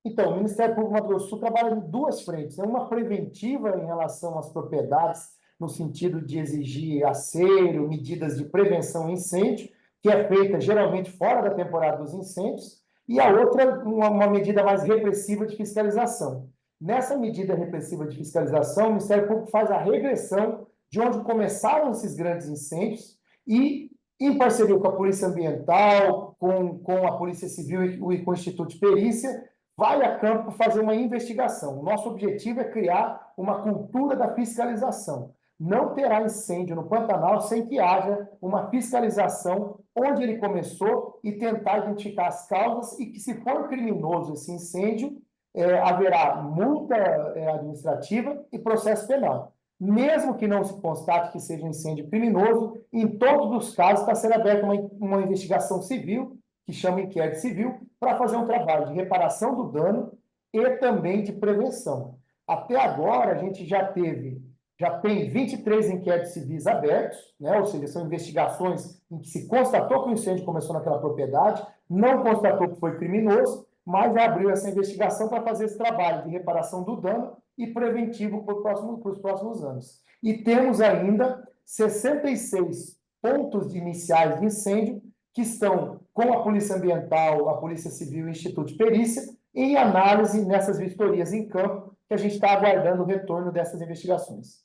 Então, o Ministério Público do Mato Grosso do Sul trabalha em duas frentes, né? Uma preventiva em relação às propriedades, no sentido de exigir asseio, medidas de prevenção a incêndio, que é feita geralmente fora da temporada dos incêndios, e a outra, uma medida mais repressiva de fiscalização. Nessa medida repressiva de fiscalização, o Ministério Público faz a regressão de onde começaram esses grandes incêndios e, em parceria com a Polícia Ambiental, com a Polícia Civil e com o Instituto de Perícia, vai a campo fazer uma investigação. O nosso objetivo é criar uma cultura da fiscalização. Não terá incêndio no Pantanal sem que haja uma fiscalização onde ele começou e tentar identificar as causas e que, se for criminoso esse incêndio, haverá multa administrativa e processo penal. Mesmo que não se constate que seja um incêndio criminoso, em todos os casos está sendo aberta uma investigação civil, que chama inquérito civil, para fazer um trabalho de reparação do dano e também de prevenção. Até agora, a gente já tem 23 inquéritos civis abertos, né? Ou seja, são investigações em que se constatou que o incêndio começou naquela propriedade, não constatou que foi criminoso, mas já abriu essa investigação para fazer esse trabalho de reparação do dano e preventivo para os próximos anos. E temos ainda 66 pontos iniciais de incêndio que estão com a Polícia Ambiental, a Polícia Civil e o Instituto de Perícia em análise nessas vistorias em campo, que a gente está aguardando o retorno dessas investigações.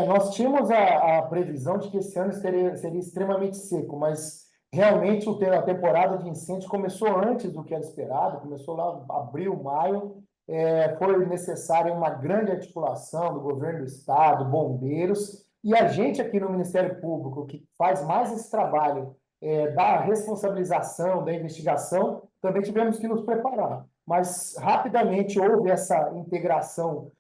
Nós tínhamos a previsão de que esse ano seria extremamente seco, mas realmente a temporada de incêndios começou antes do que era esperado, começou lá em abril, maio. Foi necessária uma grande articulação do governo do estado, bombeiros, e a gente aqui no Ministério Público, que faz mais esse trabalho da responsabilização, da investigação, também tivemos que nos preparar. Mas rapidamente houve essa integração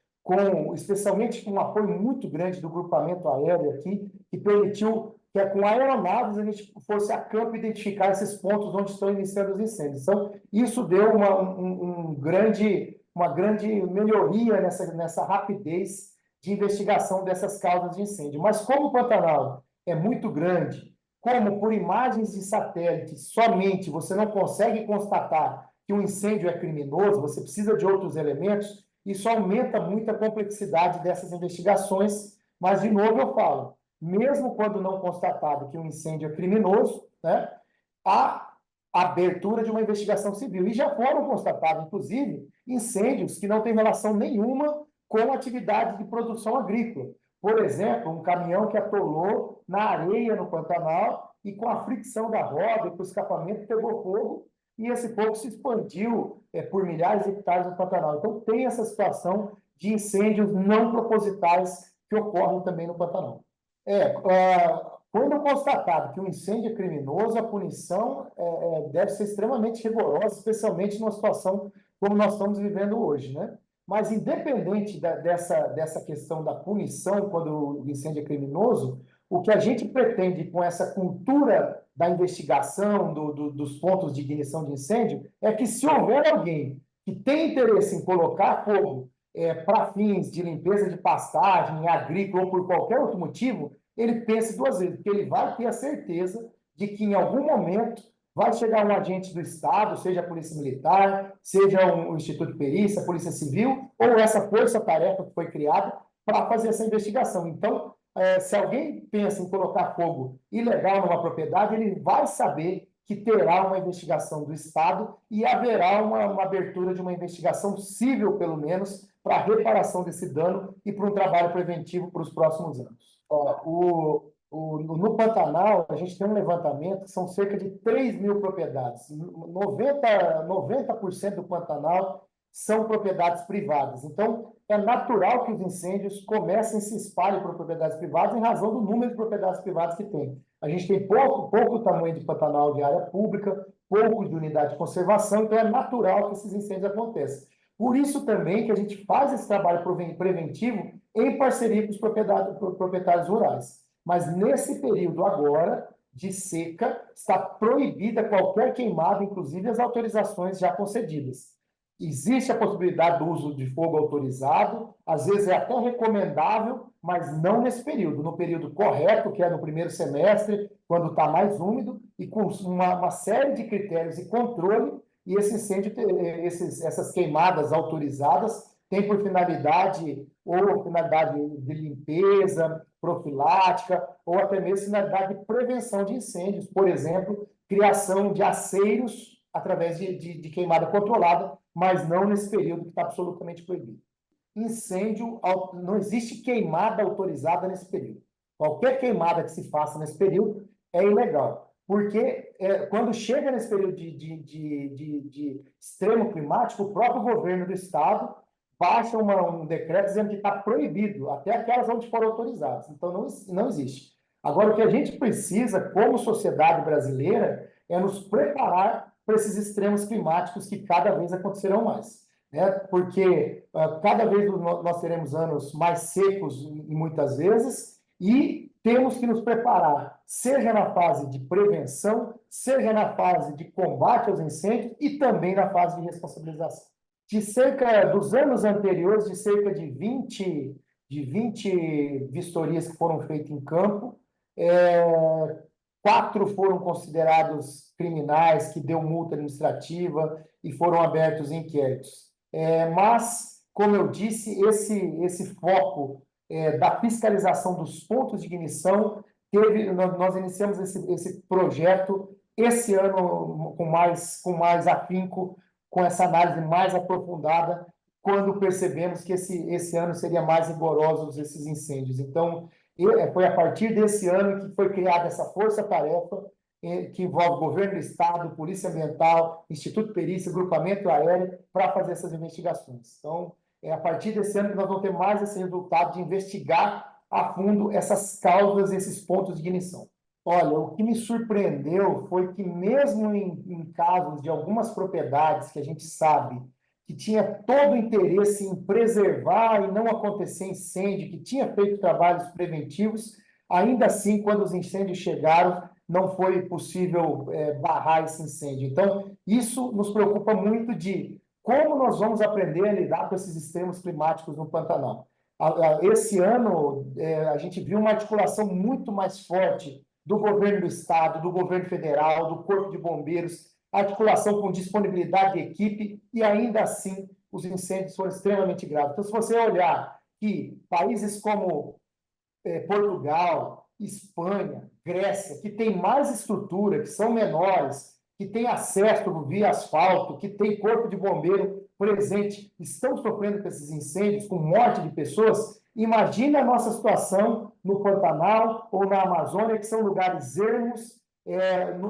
especialmente com um apoio muito grande do grupamento aéreo aqui, que permitiu que com aeronaves a gente fosse a campo identificar esses pontos onde estão iniciando os incêndios. Então, isso deu uma grande melhoria nessa rapidez de investigação dessas causas de incêndio. Mas como o Pantanal é muito grande, como por imagens de satélite somente você não consegue constatar que um incêndio é criminoso, você precisa de outros elementos, isso aumenta muito a complexidade dessas investigações, mas, de novo, eu falo, mesmo quando não constatado que um incêndio é criminoso, né, há abertura de uma investigação civil. E já foram constatados, inclusive, incêndios que não têm relação nenhuma com a atividade de produção agrícola. Por exemplo, um caminhão que atolou na areia no Pantanal e com a fricção da roda e com o escapamento pegou fogo e esse fogo se expandiu por milhares de hectares no Pantanal. Então, tem essa situação de incêndios não propositais que ocorrem também no Pantanal. Quando constatado que um incêndio é criminoso, a punição deve ser extremamente rigorosa, especialmente numa situação como nós estamos vivendo hoje, né? Mas, independente dessa questão da punição quando o incêndio é criminoso, o que a gente pretende com essa cultura da investigação dos pontos de ignição de incêndio é que, se houver alguém que tem interesse em colocar fogo para fins de limpeza de pastagem, agrícola ou por qualquer outro motivo, ele pense duas vezes, porque ele vai ter a certeza de que em algum momento vai chegar um agente do Estado, seja a Polícia Militar, seja o Instituto de Perícia, a Polícia Civil, ou essa força-tarefa que foi criada para fazer essa investigação. Então, se alguém pensa em colocar fogo ilegal numa propriedade, ele vai saber que terá uma investigação do Estado e haverá uma abertura de uma investigação civil, pelo menos, para a reparação desse dano e para um trabalho preventivo para os próximos anos. No Pantanal, a gente tem um levantamento que são cerca de 3 mil propriedades. 90% do Pantanal são propriedades privadas. Então, é natural que os incêndios comecem a se espalhar para propriedades privadas em razão do número de propriedades privadas que tem. A gente tem pouco tamanho de Pantanal de área pública, pouco de unidade de conservação, então é natural que esses incêndios aconteçam. Por isso também que a gente faz esse trabalho preventivo em parceria com os proprietários rurais. Mas nesse período agora de seca, está proibida qualquer queimada, inclusive as autorizações já concedidas. Existe a possibilidade do uso de fogo autorizado, às vezes é até recomendável, mas não nesse período. No período correto, que é no primeiro semestre, quando está mais úmido, e com uma série de critérios e controle, e esse incêndio, essas queimadas autorizadas têm por finalidade ou finalidade de limpeza, profilática, ou até mesmo finalidade de prevenção de incêndios, por exemplo, criação de aceiros através de queimada controlada, mas não nesse período que está absolutamente proibido. Incêndio, não existe queimada autorizada nesse período. Qualquer queimada que se faça nesse período é ilegal, porque quando chega nesse período de extremo climático, o próprio governo do estado baixa um decreto dizendo que está proibido, até aquelas onde foram autorizadas. Então, não existe. Agora, o que a gente precisa, como sociedade brasileira, é nos preparar para esses extremos climáticos que cada vez acontecerão mais, né? Porque cada vez nós teremos anos mais secos, muitas vezes, e temos que nos preparar, seja na fase de prevenção, seja na fase de combate aos incêndios e também na fase de responsabilização. Dos anos anteriores, de cerca de 20 vistorias que foram feitas em campo, 4 foram considerados criminais, que deu multa administrativa e foram abertos inquéritos. Mas, como eu disse, esse foco da fiscalização dos pontos de ignição, nós iniciamos esse projeto esse ano com mais afinco, com essa análise mais aprofundada, quando percebemos que esse ano seria mais rigoroso esses incêndios. Então, foi a partir desse ano que foi criada essa força-tarefa, que envolve governo do estado, polícia ambiental, instituto de perícia, grupamento aéreo, para fazer essas investigações. Então, é a partir desse ano que nós vamos ter mais esse resultado de investigar a fundo essas causas, esses pontos de ignição. Olha, o que me surpreendeu foi que mesmo em casos de algumas propriedades que a gente sabe que tinha todo o interesse em preservar e não acontecer incêndio, que tinha feito trabalhos preventivos, ainda assim, quando os incêndios chegaram, não foi possível barrar esse incêndio. Então, isso nos preocupa muito de como nós vamos aprender a lidar com esses extremos climáticos no Pantanal. Esse ano, a gente viu uma articulação muito mais forte do governo do estado, do governo federal, do Corpo de Bombeiros, articulação com disponibilidade de equipe, e ainda assim os incêndios foram extremamente graves. Então, se você olhar que países como Portugal, Espanha, Grécia, que têm mais estrutura, que são menores, que têm acesso via asfalto, que têm corpo de bombeiro presente, estão sofrendo com esses incêndios, com morte de pessoas, imagine a nossa situação no Pantanal ou na Amazônia, que são lugares ermos,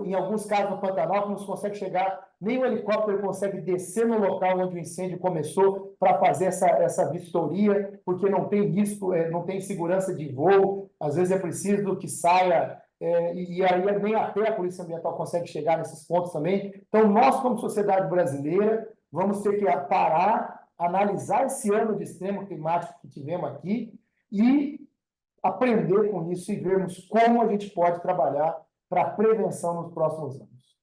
em alguns casos no Pantanal, que não se consegue chegar, nem o helicóptero consegue descer no local onde o incêndio começou para fazer essa vistoria, porque não tem risco, não tem segurança de voo, às vezes é preciso que saia, e aí nem até a Polícia Ambiental consegue chegar nesses pontos também. Então, nós, como sociedade brasileira, vamos ter que parar, analisar esse ano de extremo climático que tivemos aqui e aprender com isso e vermos como a gente pode trabalhar para a prevenção nos próximos anos.